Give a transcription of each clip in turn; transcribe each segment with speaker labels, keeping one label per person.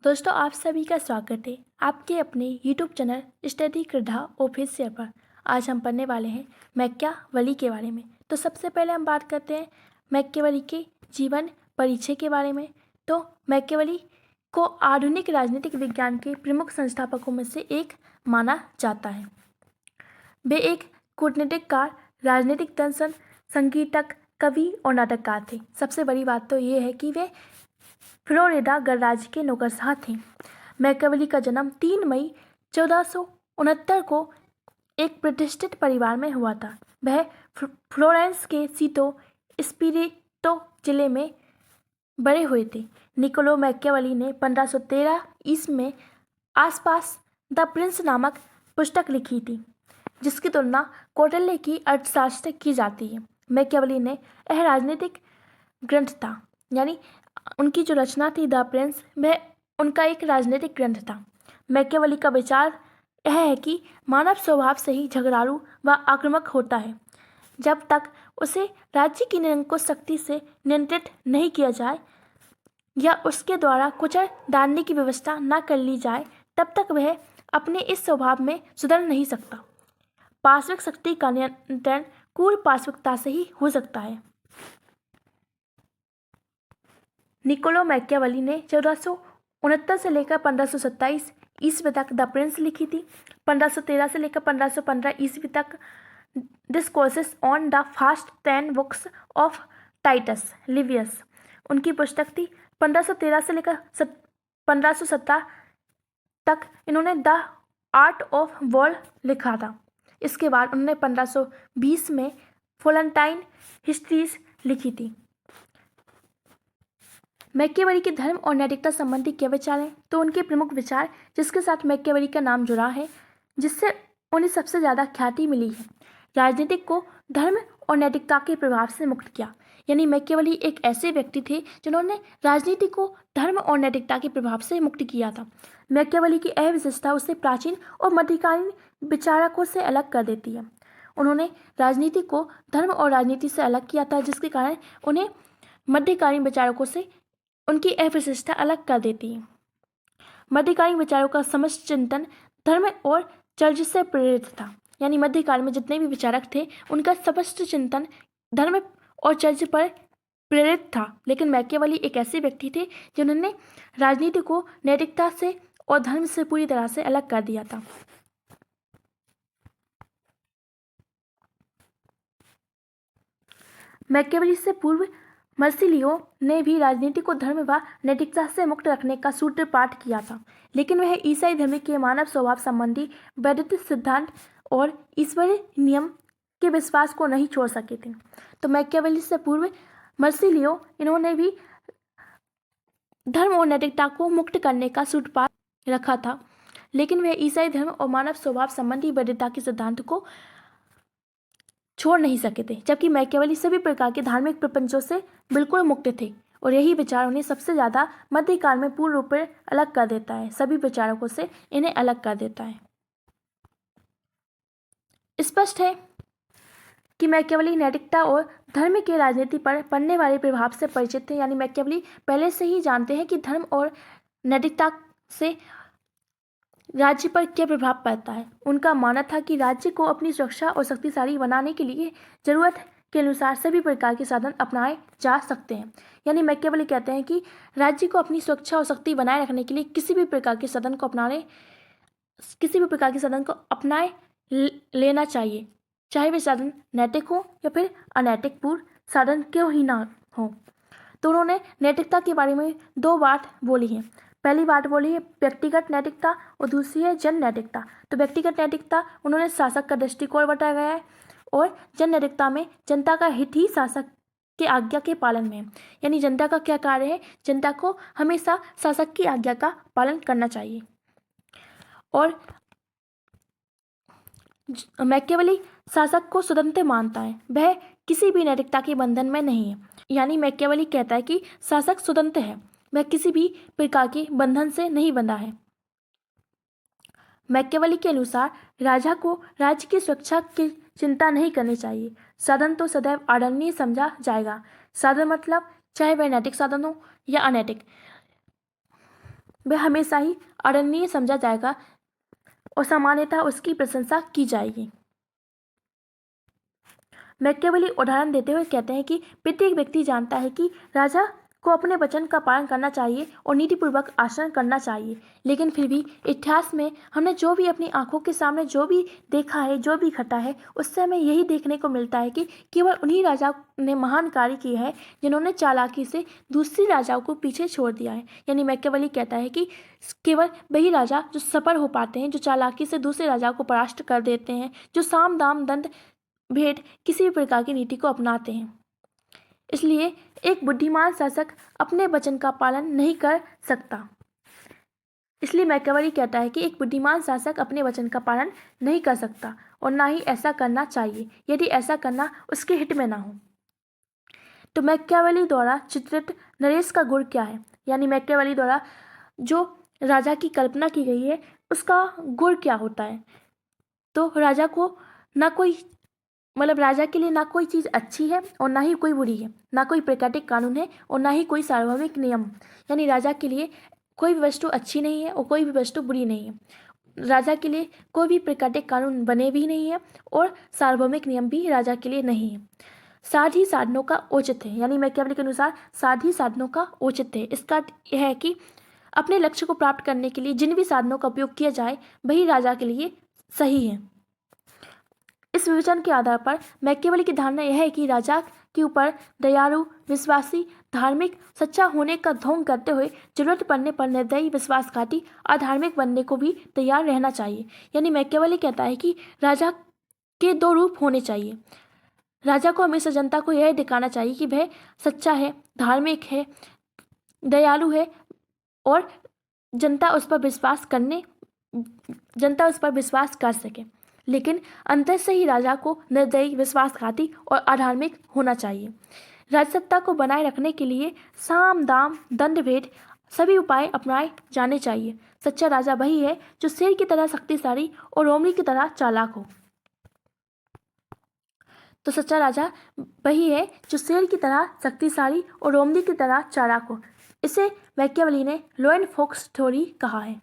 Speaker 1: दोस्तों, आप सभी का स्वागत है आपके अपने YouTube चैनल स्टडी कृधा ऑफिशियल पर। आज हम पढ़ने वाले हैं मैकियावेली के बारे में। तो सबसे पहले हम बात करते हैं मैकियावेली के जीवन परिचय के बारे में। तो मैकियावेली को आधुनिक राजनीतिक विज्ञान के प्रमुख संस्थापकों में से एक माना जाता है। वे एक कूटनीतिककार, राजनीतिक दर्शन, संगीतक, कवि और नाटककार थे। सबसे बड़ी बात तो ये है कि वे फ्लोरिडा गणराज्य के नौकरशाह थे। मैकियावेली का जन्म 3 मई 1469 को एक प्रतिष्ठित परिवार में हुआ था। वह फ्लोरेंस के सीतो स्पिरिटो जिले में बड़े हुए थे। निकोलो मैकियावेली ने 1513 ईस्वी में आसपास द प्रिंस नामक पुस्तक लिखी थी, जिसकी तुलना कौटिल्य की अर्थशास्त्र की जाती है। मैकियावेली ने यह राजनीतिक ग्रंथ था, यानी उनकी जो रचना थी द प्रिंस, वह उनका एक राजनीतिक ग्रंथ था। मैकियावेली का विचार यह है कि मानव स्वभाव से ही झगड़ालू व आक्रामक होता है। जब तक उसे राज्य की निरंकुश शक्ति से नियंत्रित नहीं किया जाए या उसके द्वारा कुचल डालने की व्यवस्था न कर ली जाए, तब तक वह अपने इस स्वभाव में सुधर नहीं सकता। पार्श्विक शक्ति का नियंत्रण क्रूर पार्श्विकता से ही हो सकता है। निकोलो मैकियावेली ने 1469 से लेकर 1527 ईस्वी तक द प्रिंस लिखी थी। 1513 से लेकर 1515 ईस्वी तक discourses on the first 10 books of Titus Livius उनकी पुस्तक थी। 1513 से लेकर 1517 तक इन्होंने द आर्ट ऑफ वॉर लिखा था। इसके बाद उन्होंने 1520 में फ्लोरेंटाइन हिस्ट्रीज लिखी थी। मैकियावेली के धर्म और नैतिकता संबंधी क्या विचार हैं? तो उनके प्रमुख विचार जिसके साथ मैकियावेली का नाम जुड़ा है, जिससे उन्हें सबसे ज़्यादा ख्याति मिली है, राजनीतिक को धर्म और नैतिकता के प्रभाव से मुक्त किया। यानी मैकियावेली एक ऐसे व्यक्ति थे जिन्होंने राजनीति को धर्म और नैतिकता के प्रभाव से मुक्त किया था। मैकियावेली की यह विशेषता उसे प्राचीन और मध्यकालीन विचारकों से अलग कर देती है। उन्होंने राजनीति को धर्म और राजनीति से अलग किया था, जिसके कारण उन्हें मध्यकालीन विचारकों से उनकी यह विशेषता अलग कर देती है। मध्यकालीन विचारों का समस्त चिंतन धर्म और चर्च से प्रेरित था। यानी मध्यकाल में जितने भी विचारक थे, उनका समस्त चिंतन धर्म और चर्च पर प्रेरित था। लेकिन मैकियावेली एक ऐसे व्यक्ति थे जिन्होंने राजनीति को नैतिकता से और धर्म से पूरी तरह से अलग कर दिया था। मैकियावेली से पूर्व मर्सिलियो ने भी राजनीति को धर्म व नैतिकता से मुक्त रखने का सूत्रपात किया था, लेकिन वह ईसाई धर्म के मानव स्वभाव संबंधी वैदिक सिद्धांत और ईश्वरीय नियम के विश्वास को नहीं छोड़ सके थे। तो मैकियावेली से पूर्व मर्सिलियो, इन्होंने भी धर्म और नैतिकता को मुक्त करने का सूत्रपात रखा था, लेकिन वह ईसाई धर्म और मानव स्वभाव संबंधी वैदिकता के सिद्धांत को छोड़ नहीं सके थे। जबकि मैकियावेली सभी प्रकार के धार्मिक प्रपंचों से बिल्कुल मुक्त थे, और यही विचार उन्हें सबसे ज़्यादा मध्यकाल में पूर्ण रूप से अलग कर देता है। सभी विचारकों से इन्हें अलग कर देता है। स्पष्ट है कि मैकियावेली नैतिकता और धर्म के राजनीति पर पड़ने वाले प्रभाव से परिचित थे। यानी मैकियावेली पहले से ही जानते हैं कि धर्म और नैतिकता से राज्य पर क्या प्रभाव पड़ता है। उनका मानना था कि राज्य को अपनी सुरक्षा और शक्तिशाली बनाने के लिए जरूरत के अनुसार सभी प्रकार के साधन अपनाए जा सकते हैं। यानी मैकियावेली कहते हैं कि राज्य को अपनी सुरक्षा और शक्ति बनाए रखने के लिए किसी भी प्रकार के साधन को अपनाए लेना चाहिए, चाहे वे साधन नैतिक हो या फिर अनैतिक पूर्ण साधन क्यों ही ना हो। तो उन्होंने नैतिकता के बारे में 2 बात बोली है। पहली बात बोली है व्यक्तिगत नैतिकता और दूसरी है जन नैतिकता। तो व्यक्तिगत नैतिकता उन्होंने शासक का दृष्टिकोण बताया गया है, और जन नैतिकता में जनता का हित ही शासक के आज्ञा के पालन में है। यानी जनता का क्या कार्य है, जनता को हमेशा शासक की आज्ञा का पालन करना चाहिए। और मैकियावेली शासक को स्वतंत्र मानता है, वह किसी भी नैतिकता के बंधन में नहीं है। यानी मैकियावेली कहता है कि शासक स्वतंत्र है, वह किसी भी प्रकार के बंधन से नहीं बंधा है। मैकियावेली के अनुसार राजा को राज्य की सुरक्षा की चिंता नहीं करनी चाहिए। साधन तो सदैव आदरणीय समझा जाएगा। साधन मतलब चाहे वह नैतिक साधन हो या अनैतिक। वह हमेशा ही आदरणीय समझा जाएगा और सामान्यतः उसकी प्रशंसा की जाएगी। मैकियावेली उदाहरण देते हुए कहते हैं कि प्रत्येक व्यक्ति जानता है कि राजा को अपने वचन का पालन करना चाहिए और नीतिपूर्वक आचरण करना चाहिए, लेकिन फिर भी इतिहास में हमने जो भी अपनी आंखों के सामने जो भी देखा है, जो भी घटा है, उससे हमें यही देखने को मिलता है कि केवल उन्हीं राजाओं ने महान कार्य किए हैं जिन्होंने चालाकी से दूसरी राजाओं को पीछे छोड़ दिया है। यानी मैकियावेली कहता है कि केवल वही राजा जो सफल हो पाते हैं, जो चालाकी से दूसरे राजाओं को परास्त कर देते हैं, जो साम दाम दंड भेद किसी भी प्रकार की नीति को अपनाते हैं। इसलिए एक बुद्धिमान शासक अपने वचन का पालन नहीं कर सकता। इसलिए मैकियावेली कहता है कि एक बुद्धिमान शासक अपने वचन का पालन नहीं कर सकता और ना ही ऐसा करना चाहिए यदि ऐसा करना उसके हित में ना हो। तो मैकियावेली द्वारा चित्रित नरेश का गुण क्या है, यानी मैकियावेली द्वारा जो राजा की कल्पना की गई है उसका गुण क्या होता है। तो राजा को ना कोई राजा के लिए ना कोई चीज़ अच्छी है और ना ही कोई बुरी है, ना कोई प्राकृतिक कानून है और ना ही कोई सार्वभौमिक नियम। यानी राजा के लिए कोई भी वस्तु अच्छी नहीं है और कोई भी वस्तु बुरी नहीं है। राजा के लिए कोई भी प्राकृतिक कानून बने भी नहीं है और सार्वभौमिक नियम भी राजा के लिए नहीं है। साध ही साधनों का औचित है, यानी मैकियावेली के अनुसार साध ही साधनों का औचित है। इसका यह है कि अपने लक्ष्य को प्राप्त करने के लिए जिन भी साधनों का उपयोग किया जाए वही राजा के लिए सही है। इस विवेचन के आधार पर मैकियावेली की धारणा यह है कि राजा के ऊपर दयालु, विश्वासी, धार्मिक, सच्चा होने का ढोंग करते हुए जरूरत पड़ने पर निर्दयी, विश्वासघाती, अधार्मिक बनने को भी तैयार रहना चाहिए। यानी मैकियावेली कहता है कि राजा के दो रूप होने चाहिए। राजा को हमेशा जनता को यह दिखाना चाहिए कि वह सच्चा है, धार्मिक है, दयालु है और जनता उस पर विश्वास कर सके, लेकिन अंतर से ही राजा को निर्दयी, विश्वासघाती और अधार्मिक होना चाहिए। राजसत्ता को बनाए रखने के लिए साम दाम दंड भेद सभी उपाय अपनाए जाने चाहिए। सच्चा राजा वही है जो शेर की तरह शक्तिशाली और लोमड़ी की तरह चालाक हो। तो सच्चा राजा वही है जो शेर की तरह शक्तिशाली और लोमड़ी की तरह चालाक हो। इसे मैकियावेली ने लॉ एंड फॉक्स थ्योरी कहा है।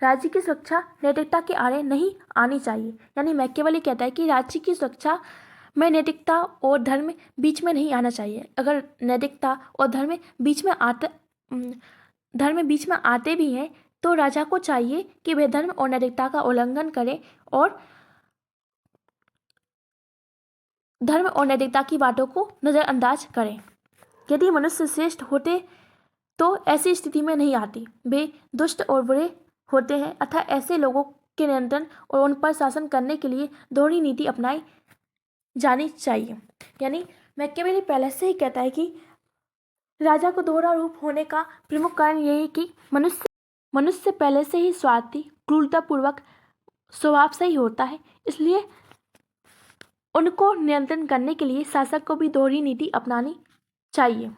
Speaker 1: राज्य की सुरक्षा नैतिकता के आड़े नहीं आनी चाहिए। यानी मैकियावेली कहता है कि राज्य की सुरक्षा में नैतिकता और धर्म बीच में नहीं आना चाहिए। अगर नैतिकता और धर्म बीच में आते भी हैं तो राजा को चाहिए कि वह धर्म और नैतिकता का उल्लंघन करे और धर्म और नैतिकता की बातों को नज़रअंदाज करें। यदि मनुष्य श्रेष्ठ होते तो ऐसी स्थिति में नहीं आती। वे दुष्ट और बुरे होते हैं, अतः ऐसे लोगों के नियंत्रण और उन पर शासन करने के लिए दोहरी नीति अपनाई जानी चाहिए। यानी मैकियावेली पहले से ही कहता है कि राजा को दोहरा रूप होने का प्रमुख कारण यही है कि मनुष्य पहले से ही स्वार्थी, क्रूरतापूर्वक स्वभाव से ही होता है, इसलिए उनको नियंत्रण करने के लिए शासक को भी दोहरी नीति अपनानी चाहिए।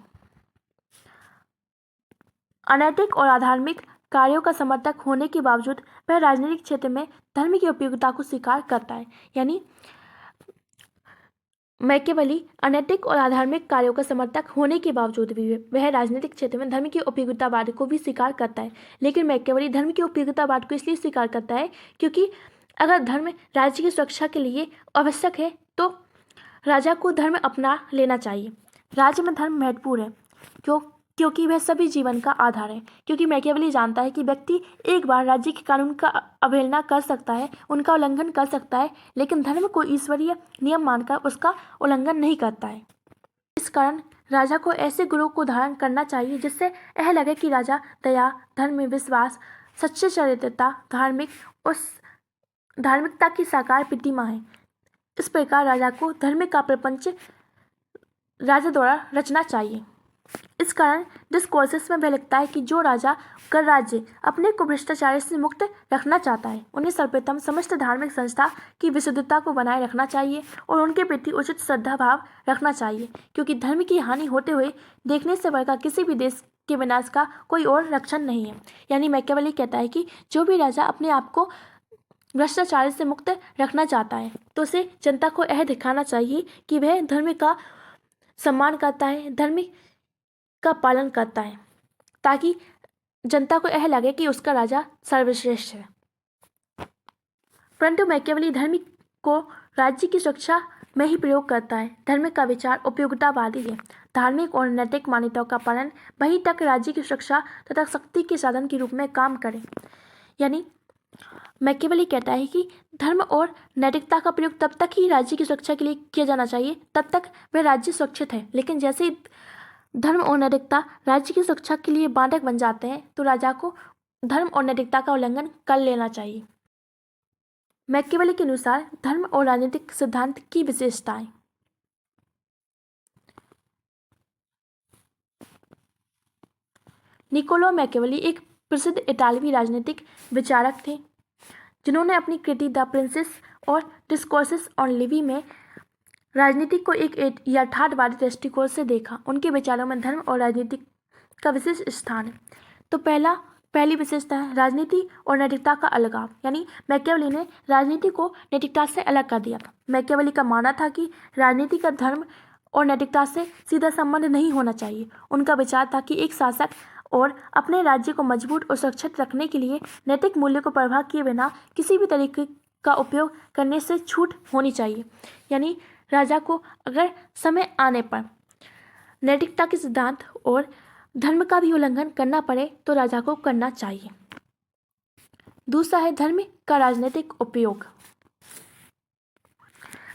Speaker 1: अनैतिक और अधार्मिक कार्यों का समर्थक होने के बावजूद वह राजनीतिक क्षेत्र में धर्म की उपयोगिता को स्वीकार करता है। यानी मैकियावेली अनैतिक और अधार्मिक कार्यों का समर्थक होने के बावजूद भी वह राजनीतिक क्षेत्र में धर्म की उपयोगितावाद को भी स्वीकार करता है। लेकिन मैकियावेली धर्म की उपयोगितावाद को इसलिए स्वीकार करता है क्योंकि अगर धर्म राज्य की सुरक्षा के लिए आवश्यक है तो राजा को धर्म अपना लेना चाहिए। राज्य में धर्म महत्वपूर्ण है क्योंकि वह सभी जीवन का आधार है। क्योंकि मैकियावेली जानता है कि व्यक्ति एक बार राज्य के कानून का अवहेलना कर सकता है, उनका उल्लंघन कर सकता है, लेकिन धर्म को ईश्वरीय नियम मानकर उसका उल्लंघन नहीं करता है। इस कारण राजा को ऐसे गुणों को धारण करना चाहिए जिससे यह लगे कि राजा दया, धर्म, विश्वास, सच्चे चरित्रता, धार्मिकता की साकार प्रतिमा है। इस प्रकार राजा को धर्म का प्रपंच राजा द्वारा रचना चाहिए। इस कारण डिस्कोर्सेस में वह लिखता है कि जो राजा कर राज्य अपने को भ्रष्टाचार से मुक्त रखना चाहता है, उन्हें सर्वप्रथम समस्त धार्मिक संस्था की विशुद्धता को बनाए रखना चाहिए और उनके प्रति उचित श्रद्धा भाव रखना चाहिए, क्योंकि धर्म की हानि होते हुए देखने से बढ़कर किसी भी देश के विनाश का कोई और रक्षण नहीं है। यानी मैकियावेली कहता है कि जो भी राजा अपने आप को भ्रष्टाचार से मुक्त रखना चाहता है तो उसे जनता को यह दिखाना चाहिए कि वह धर्म का सम्मान करता है, धर्म का पालन करता है, ताकि जनता को यह लगे कि उसका राजा सर्वश्रेष्ठ है। परंतु मैकियावेली धर्म को राज्य की सुरक्षा में ही प्रयोग करता है। धर्म का विचार उपयोगितावादी है। धार्मिक और नैतिक मान्यताओं का पालन वहीं तक राज्य की सुरक्षा तथा शक्ति के साधन के रूप में काम करे। यानी मैकियावेली कहता है कि धर्म और नैतिकता का प्रयोग तब तक ही राज्य की सुरक्षा के लिए किया जाना चाहिए, तब तक वह राज्य सुरक्षित है। लेकिन जैसे ही धर्म और नैतिकता राज्य की सुरक्षा के लिए बाधक बन जाते हैं तो राजा को धर्म और नैतिकता का उल्लंघन कर लेना चाहिए। मैकियावेली के अनुसार धर्म और राजनीतिक सिद्धांत की विशेषताएं। निकोलो मैकियावेली एक प्रसिद्ध इटालवी राजनीतिक विचारक थे जिन्होंने अपनी कृति द प्रिंसेस और डिस्कोर्सेस ऑन लिवी में राजनीति को एक यथार्थवादी दृष्टिकोण से देखा। उनके विचारों में धर्म और राजनीति का विशेष स्थान है। तो पहली विशेषता है राजनीति और नैतिकता का अलगाव। यानी मैकियावेली ने राजनीति को नैतिकता से अलग कर दिया था। मैकियावेली का मानना था कि राजनीति का धर्म और नैतिकता से सीधा संबंध नहीं होना चाहिए। उनका विचार था कि एक शासक और अपने राज्य को मजबूत और सुरक्षित रखने के लिए नैतिक मूल्यों को परवाह किए बिना किसी भी तरीके का उपयोग करने से छूट होनी चाहिए। यानी राजा को अगर समय आने पर नैतिकता के सिद्धांत और धर्म का भी उल्लंघन करना पड़े तो राजा को करना चाहिए। दूसरा है धर्म का राजनीतिक उपयोग।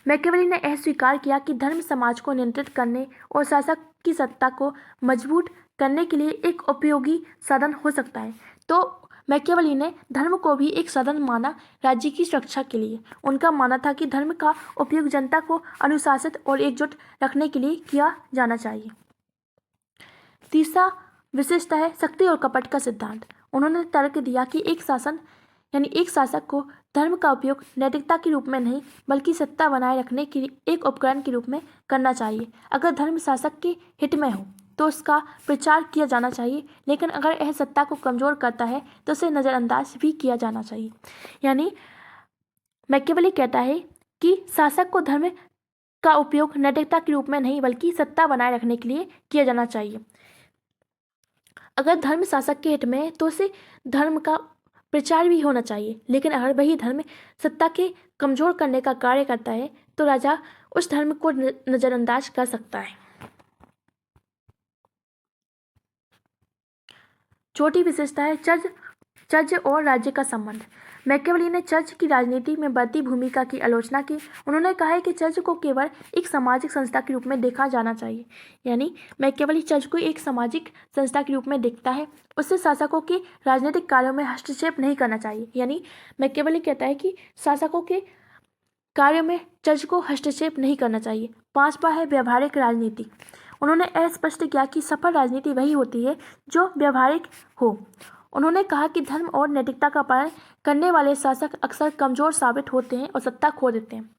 Speaker 1: मैकियावेली ने यह स्वीकार किया कि धर्म समाज को नियंत्रित करने और शासक की सत्ता को मजबूत करने के लिए एक उपयोगी साधन हो सकता है। तो मैकियावेली ने धर्म को भी एक साधन माना राज्य की सुरक्षा के लिए। उनका मानना था कि धर्म का उपयोग जनता को अनुशासित और एकजुट रखने के लिए किया जाना चाहिए। तीसरा विशेषता है शक्ति और कपट का सिद्धांत। उन्होंने तर्क दिया कि एक शासक को धर्म का उपयोग नैतिकता के रूप में नहीं बल्कि सत्ता बनाए रखने के एक उपकरण के रूप में करना चाहिए। अगर धर्म शासक के हित में हो तो उसका प्रचार किया जाना चाहिए, लेकिन अगर यह सत्ता को कमजोर करता है तो उसे नज़रअंदाज भी किया जाना चाहिए। यानी मैकियावेली कहता है कि शासक को धर्म का उपयोग नैतिकता के रूप में नहीं बल्कि सत्ता बनाए रखने के लिए किया जाना चाहिए। अगर धर्म शासक के हित में है तो उसे धर्म का प्रचार भी होना चाहिए, लेकिन अगर वही धर्म सत्ता के कमजोर करने का कार्य करता है तो राजा उस धर्म को नज़रअंदाज कर सकता है। चौथी विशेषता है चर्च और राज्य का संबंध। मैकियावेली ने चर्च की राजनीति में बढ़ती भूमिका की आलोचना की। उन्होंने कहा है कि चर्च को केवल एक सामाजिक संस्था के रूप में देखा जाना चाहिए। यानी मैकियावेली चर्च को एक सामाजिक संस्था के रूप में देखता है, उससे शासकों के राजनीतिक कार्यों में हस्तक्षेप नहीं करना चाहिए। यानी मैकियावेली कहता है कि शासकों के कार्यों में चर्च को हस्तक्षेप नहीं करना चाहिए। पांचवा है व्यवहारिक राजनीति। उन्होंने यह स्पष्ट किया कि सफल राजनीति वही होती है जो व्यवहारिक हो। उन्होंने कहा कि धर्म और नैतिकता का पालन करने वाले शासक अक्सर कमजोर साबित होते हैं और सत्ता खो देते हैं।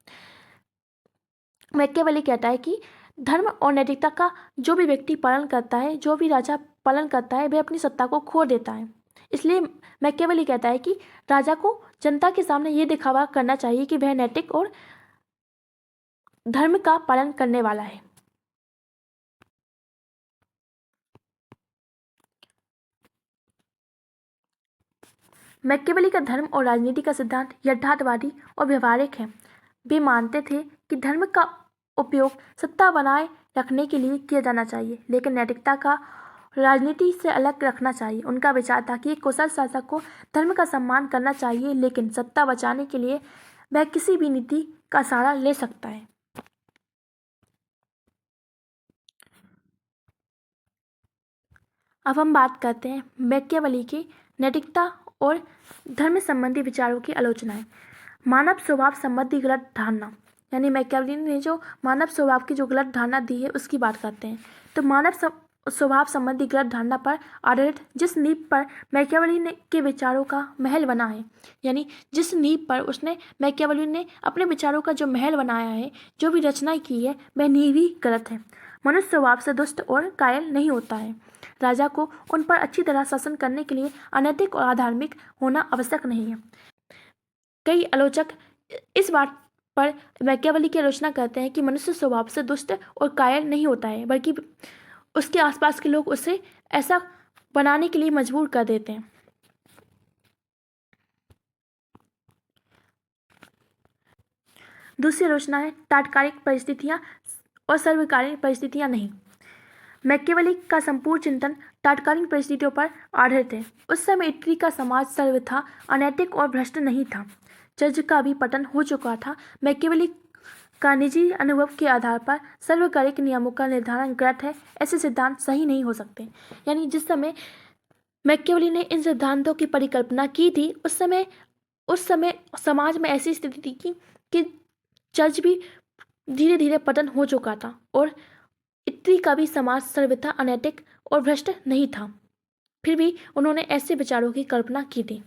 Speaker 1: मैकियावेली कहता है कि धर्म और नैतिकता का जो भी व्यक्ति पालन करता है, जो भी राजा पालन करता है, वह अपनी सत्ता को खो देता है। इसलिए मैकियावेली कहता है कि राजा को जनता के सामने ये दिखावा करना चाहिए कि वह नैतिक और धर्म का पालन करने वाला है। मैकियावेली का धर्म और राजनीति का सिद्धांत यथार्थवादी और व्यवहारिक है। वे मानते थे कि धर्म का उपयोग सत्ता बनाए रखने के लिए किया जाना चाहिए, लेकिन नैतिकता का राजनीति से अलग रखना चाहिए। उनका विचार था कि एक कुशल शासक को धर्म का सम्मान करना चाहिए, लेकिन सत्ता बचाने के लिए वह किसी भी नीति का सहारा ले सकता है। अब हम बात करते हैं मैकियावेली की नैतिकता और धर्म संबंधी विचारों की आलोचना है। मानव स्वभाव संबंधी गलत धारणा। यानी मैकियावेली ने जो मानव स्वभाव की जो गलत धारणा दी है उसकी बात करते हैं। तो मानव स्वभाव संबंधी गलत धारणा पर आधारित जिस नींव पर मैकियावेली ने के विचारों का महल बना है, यानी जिस नींव पर मैकियावेली ने अपने विचारों का जो महल बनाया है, जो भी रचना की है, वह नींव ही गलत है। मनुष्य स्वभाव से दुष्ट और कायल नहीं होता है। राजा को उन पर अच्छी तरह शासन करने के लिए अनैतिक और अधार्मिक होना आवश्यक नहीं है। कई आलोचक इस बात पर मैकियावेली की आलोचना करते हैं कि मनुष्य स्वभाव से दुष्ट और कायल नहीं होता है, बल्कि उसके आसपास के लोग उससे ऐसा बनाने के लिए मजबूर कर देते हैं। दूसरी आलोचना है तात्कालिक परिस्थितियां और सर्वकालीन परिस्थितियां नहीं। मैकियावेली का संपूर्ण चिंतन तात्कालीन परिस्थितियों पर आधारित है। उस समय इटली का समाज सर्वथा अनैतिक और भ्रष्ट नहीं था। चर्च का भी पतन हो चुका था। मैकियावेली का निजी अनुभव के आधार पर सर्वकालिक नियमों का निर्धारण गलत है, ऐसे सिद्धांत सही नहीं हो सकते। यानी जिस समय मैकियावेली ने इन सिद्धांतों की परिकल्पना की थी उस समय समाज में ऐसी स्थिति थी कि चर्च भी धीरे धीरे पतन हो चुका था और इटली का भी समाज सर्वथा अनैतिक और भ्रष्ट नहीं था। फिर भी उन्होंने ऐसे विचारों की कल्पना की थी।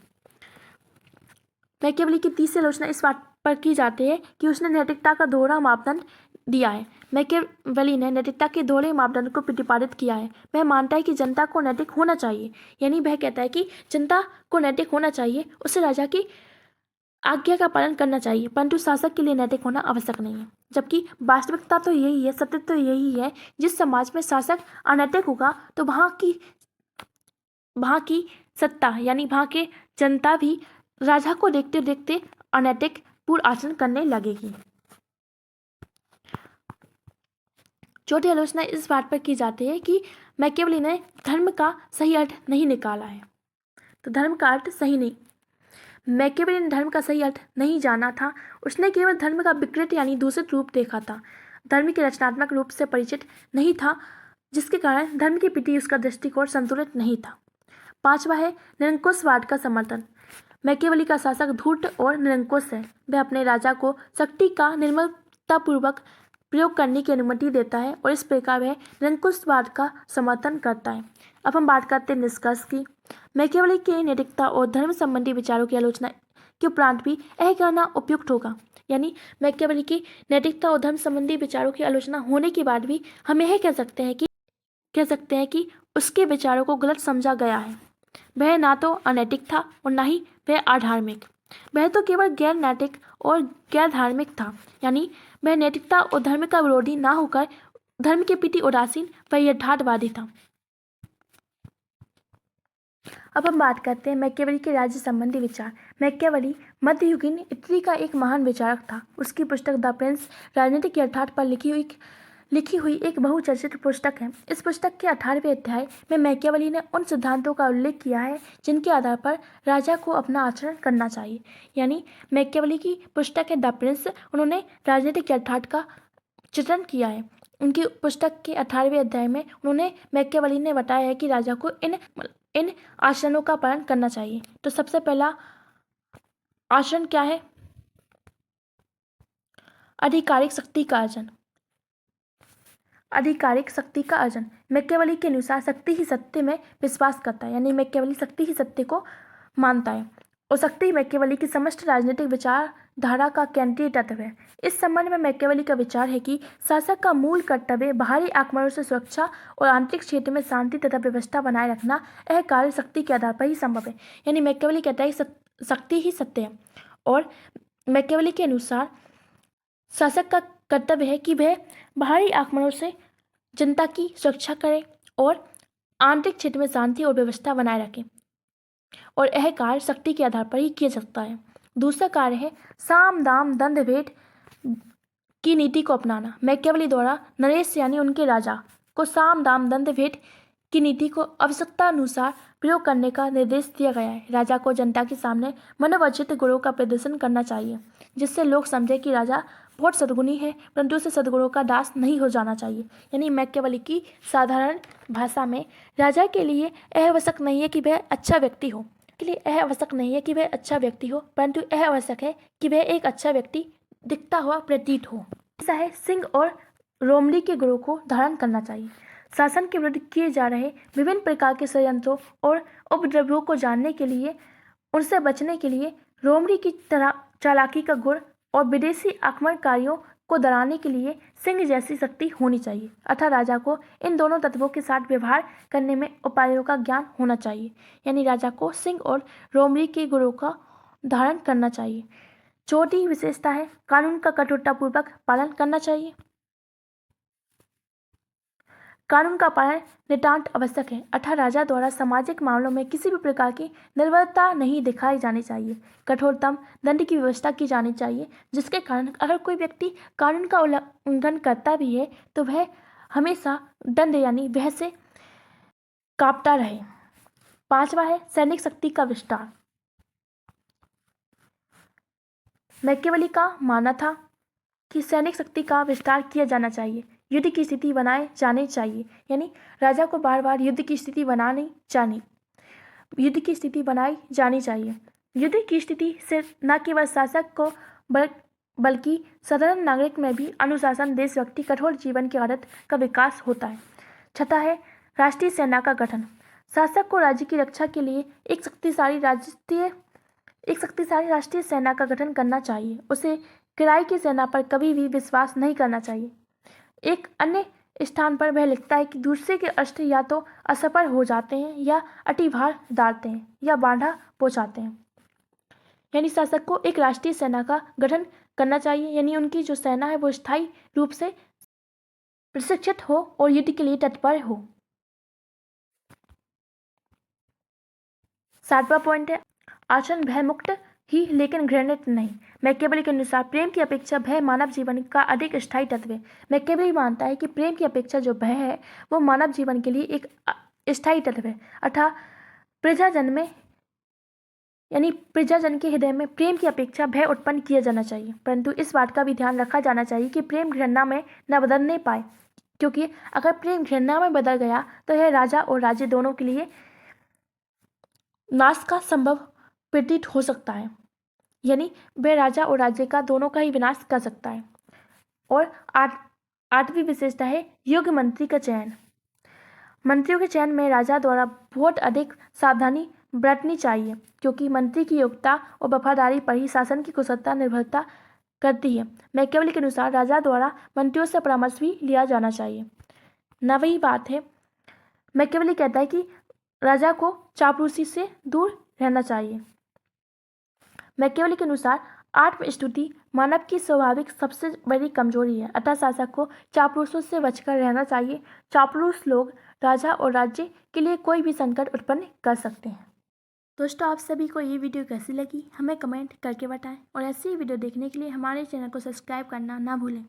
Speaker 1: मैकियावेली की तीसरी आलोचना इस बात पर की जाती है कि उसने नैतिकता का दोहरा मापदंड दिया है। मैकियावेली ने नैतिकता के दोहरे मापदंड को प्रतिपादित किया है। वह मानता है कि जनता को नैतिक होना चाहिए, यानी वह कहता है कि जनता को नैतिक होना चाहिए, उसे राजा की आज्ञा का पालन करना चाहिए, परंतु शासक के लिए नैतिक होना आवश्यक नहीं है। जबकि वास्तविकता तो यही है, सत्य तो यही है, जिस समाज में शासक अनैतिक होगा तो वहाँ की सत्ता यानी वहाँ के जनता भी राजा को देखते देखते अनैतिक पूर्ण आचरण करने लगेगी। चौथी आलोचना इस बात पर की जाती है कि मैकियावेली ने धर्म का सही अर्थ नहीं निकाला है। तो धर्म का अर्थ सही नहीं, मैकियावेली ने धर्म का सही अर्थ नहीं जाना था। उसने केवल धर्म का विकृत यानी दूषित रूप देखा था, धर्म के रचनात्मक रूप से परिचित नहीं था, जिसके कारण धर्म के प्रति उसका दृष्टिकोण संतुलित नहीं था। पांचवा है निरंकुशवाद का समर्थन। मैकियावेली का शासक धूर्त और निरंकुश है। वह अपने राजा को शक्ति का निर्मलतापूर्वक प्रयोग करने की अनुमति देता है और इस प्रकार वह निरंकुशवाद का समर्थन करता है। अब हम बात करते हैं निष्कर्ष की। मैकियावेली के नैतिकता और धर्म संबंधी विचारों की आलोचना के उपरांत भी यह कहना उपयुक्त होगा, यानी मैकियावेली की नैतिकता और धर्म संबंधी विचारों की आलोचना होने के बाद भी हम यह कह सकते हैं कि उसके विचारों को गलत समझा गया है। वह ना तो अनैतिक था और ना ही वह अधार्मिक, वह तो केवल गैर नैतिक और गैर धार्मिक था, यानी वह नैतिकता और धर्म का विरोधी ना होकर धर्म के प्रति उदासीन व यथार्थवादी था। अब हम बात करते हैं मैकियावेली के राज्य संबंधी विचार। मैकियावेली मध्ययुगीन इटली का एक महान विचारक था। उसकी पुस्तक द प्रिंस राजनीतिक यथार्थ पर लिखी हुई एक बहुचर्चित पुस्तक है। इस पुस्तक के 18वें अध्याय में मैकियावेली ने उन सिद्धांतों का उल्लेख किया है जिनके आधार पर राजा को अपना आचरण करना चाहिए। यानी मैकियावेली की पुस्तक है द प्रिंस, उन्होंने राजनीतिक यथार्थ का चित्रण किया है। उनकी पुस्तक के 18वें अध्याय में उन्होंने मैकियावेली ने बताया है कि राजा को इन आचरणों का पालन करना चाहिए। तो सबसे पहला आचरण क्या है? आधिकारिक शक्ति का अर्जन। आधिकारिक शक्ति का अर्जन मैकियावेली के अनुसार शक्ति ही सत्य में विश्वास करता है, यानी मैकियावेली शक्ति ही सत्य को मानता है और शक्ति मैकियावेली की समस्त राजनीतिक विचारधारा का केंद्रीय तत्व है। इस संबंध में मैकियावेली का विचार है कि शासक का मूल कर्तव्य बाहरी आक्रमणों से सुरक्षा और आंतरिक क्षेत्र में शांति तथा व्यवस्था बनाए रखना, यह कार्य शक्ति के आधार पर ही संभव है। यानी मैकियावेली कहता है शक्ति ही सत्य है और मैकियावेली के अनुसार शासक का कर्तव्य है कि वह बाहरी आक्रमणों से जनता की सुरक्षा करे और आंतरिक क्षेत्र में शांति और व्यवस्था बनाए रखे, और यह कार्य शक्ति के आधार पर ही किया जाता है। दूसरा कार्य है साम दाम दंड भेद की नीति को अपनाना। मैकियावेली द्वारा नरेश यानी उनके राजा को साम दाम दंड भेद की नीति को आवश्यकता अनुसार प्रयोग करने का निर्देश दिया गया है। राजा को जनता के सामने मनोवंचित गुणों का प्रदर्शन करना चाहिए, जिससे लोग समझे कि राजा बहुत सद्गुणी है, परंतु उसे सद्गुणों का दास नहीं हो जाना चाहिए। यानी मैकियावेली की साधारण भाषा में राजा के लिए यह आवश्यक नहीं है कि वह अच्छा व्यक्ति हो, परंतु यह आवश्यक है कि वह एक अच्छा व्यक्ति दिखता हुआ प्रतीत हो। ऐसा है सिंह और रोमली के गुणों को धारण करना चाहिए। शासन के विरुद्ध किए जा रहे विभिन्न प्रकार के षड्यंत्रों और उपद्रवों को जानने के लिए, उनसे बचने के लिए रोमली की तरह चालाकी का गुण और विदेशी आक्रमणकारियों को डराने के लिए सिंह जैसी शक्ति होनी चाहिए। अतः राजा को इन दोनों तत्वों के साथ व्यवहार करने में उपायों का ज्ञान होना चाहिए। यानी राजा को सिंह और रोमली के गुणों का धारण करना चाहिए। चौथी विशेषता है कानून का कठोरतापूर्वक पालन करना चाहिए। कानून का पालन नितांत आवश्यक है। अतः राजा द्वारा सामाजिक मामलों में किसी भी प्रकार की निर्भरता नहीं दिखाई जानी चाहिए। कठोरतम दंड की व्यवस्था की जानी चाहिए, जिसके कारण अगर कोई व्यक्ति कानून का उल्लंघन करता भी है तो वह हमेशा दंड यानी वह से कांपता रहे। 5वां है सैनिक शक्ति का विस्तार। मैकियावेली का मानना था कि सैनिक शक्ति का विस्तार किया जाना चाहिए, युद्ध की स्थिति बनाए जानी चाहिए, यानी राजा को बार बार युद्ध की स्थिति बनाई जानी चाहिए। युद्ध की स्थिति से न केवल शासक को बल्कि साधारण नागरिक में भी अनुशासन, देशभक्ति, कठोर जीवन की आदत का विकास होता है। 6था है राष्ट्रीय सेना का गठन। शासक को राज्य की रक्षा के लिए एक शक्तिशाली राष्ट्रीय सेना का गठन करना चाहिए। उसे किराए की सेना पर कभी भी विश्वास नहीं करना चाहिए। एक अन्य स्थान पर वह लिखता है कि दूसरे के अस्त्र या तो असफल हो जाते हैं या अतिभार डालते हैं या बांधा पहुंचाते हैं। यानी शासक को एक राष्ट्रीय सेना का गठन करना चाहिए, यानी उनकी जो सेना है वो स्थायी रूप से प्रशिक्षित हो और युद्ध के लिए तत्पर हो। 7वां पॉइंट है आचरण भय मुक्त ही लेकिन घृणित नहीं। मैकियावेली के अनुसार प्रेम की अपेक्षा भय मानव जीवन का अधिक स्थायी तत्व है। मैकियावेली मानता है कि प्रेम की अपेक्षा जो भय है वो मानव जीवन के लिए एक स्थायी तत्व है। अतः प्रजाजन के हृदय में प्रेम की अपेक्षा भय उत्पन्न किया जाना चाहिए, परंतु इस बात का भी ध्यान रखा जाना चाहिए कि प्रेम घृणा में न बदलने पाए, क्योंकि अगर प्रेम घृणा में बदल गया तो यह राजा और राज्य दोनों के लिए नाश का संभव प्रतीत हो सकता है, यानी वह राजा और राज्य का दोनों का ही विनाश कर सकता है। और 8वीं विशेषता है योग्य मंत्री का चयन। मंत्रियों के चयन में राजा द्वारा बहुत अधिक सावधानी बरतनी चाहिए, क्योंकि मंत्री की योग्यता और वफादारी पर ही शासन की कुशलता निर्भरता करती है। मैकियावेली के अनुसार राजा द्वारा मंत्रियों से परामर्श भी लिया जाना चाहिए। 9वीं बात है मैकियावेली कहता है कि राजा को चापलूसी से दूर रहना चाहिए। मैकियावेली के अनुसार आत्मस्तुति मानव की स्वाभाविक सबसे बड़ी कमजोरी है, अतः शासक को चापलूसों से बचकर रहना चाहिए। चापलूस लोग राजा और राज्य के लिए कोई भी संकट उत्पन्न कर सकते हैं। दोस्तों, आप सभी को ये वीडियो कैसी लगी हमें कमेंट करके बताएं और ऐसी ही वीडियो देखने के लिए हमारे चैनल को सब्सक्राइब करना ना भूलें।